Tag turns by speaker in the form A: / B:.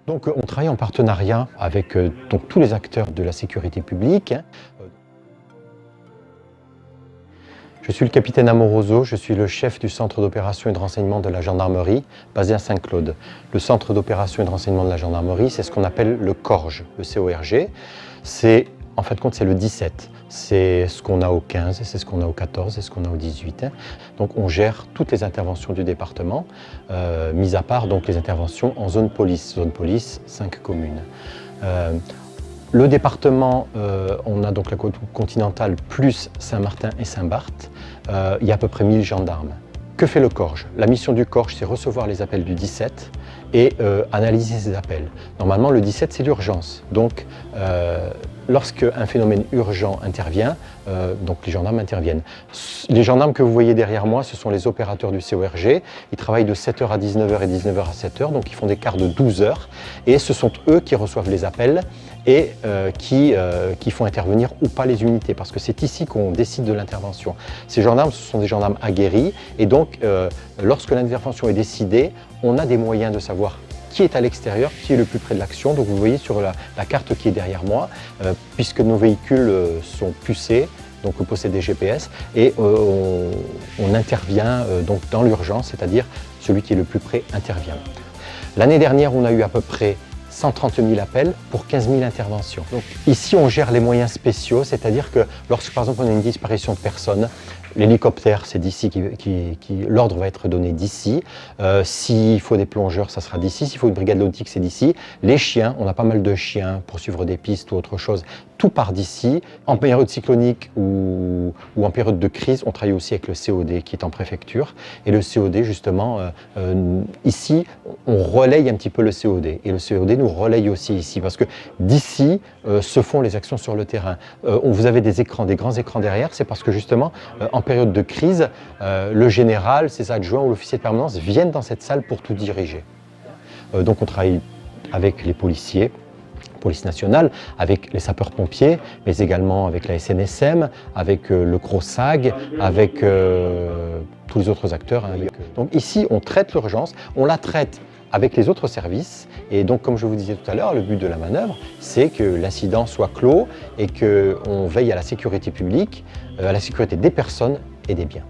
A: Donc on travaille en partenariat avec donc, tous les acteurs de la sécurité publique. Je suis le capitaine Amoroso, je suis le chef du centre d'opération et de renseignement de la gendarmerie basé à Saint-Claude. Le centre d'opération et de renseignement de la gendarmerie, c'est ce qu'on appelle le CORG, le CORG. En fin de compte, c'est le 17. C'est ce qu'on a au 15, c'est ce qu'on a au 14, c'est ce qu'on a au 18. Donc on gère toutes les interventions du département, mis à part donc, les interventions en zone police. Zone police, 5 communes. Le département, on a donc la côte continentale plus Saint-Martin et Saint-Barth. Il y a à peu près 1000 gendarmes. Que fait le CORG? La mission du CORG, c'est recevoir les appels du 17 et analyser ces appels. Normalement, le 17, c'est l'urgence. Donc, lorsque un phénomène urgent intervient, donc les gendarmes interviennent. Les gendarmes que vous voyez derrière moi, ce sont les opérateurs du CORG. Ils travaillent de 7h à 19h et 19h à 7h, donc ils font des quarts de 12 heures. Et ce sont eux qui reçoivent les appels et qui font intervenir ou pas les unités, parce que c'est ici qu'on décide de l'intervention. Ces gendarmes, ce sont des gendarmes aguerris, et donc lorsque l'intervention est décidée, on a des moyens de savoir qui est à l'extérieur, qui est le plus près de l'action. Donc vous voyez sur la carte qui est derrière moi, puisque nos véhicules sont pucés, donc on possède des GPS, et on intervient donc dans l'urgence, c'est-à-dire celui qui est le plus près intervient. L'année dernière, on a eu à peu près 130 000 appels pour 15 000 interventions. Donc, ici, on gère les moyens spéciaux, c'est-à-dire que lorsque, par exemple, on a une disparition de personnes, l'hélicoptère, c'est d'ici, l'ordre va être donné d'ici. S'il faut des plongeurs, ça sera d'ici. S'il faut une brigade nautique, c'est d'ici. Les chiens, on a pas mal de chiens pour suivre des pistes ou autre chose. Tout part d'ici. En période cyclonique ou en période de crise, on travaille aussi avec le COD qui est en préfecture. Et le COD, justement, ici, on relaye un petit peu le COD. Et le COD nous relaye aussi ici, parce que d'ici se font les actions sur le terrain. Vous avez des écrans, des grands écrans derrière, c'est parce que justement, en période de crise, le général, ses adjoints ou l'officier de permanence viennent dans cette salle pour tout diriger. Donc on travaille avec les policiers, police nationale, avec les sapeurs-pompiers, mais également avec la SNSM, avec le CROSAG, avec tous les autres acteurs. Donc ici, on traite l'urgence, on la traite avec les autres services, et donc comme je vous disais tout à l'heure, le but de la manœuvre, c'est que l'incident soit clos et qu'on veille à la sécurité publique, à la sécurité des personnes et des biens.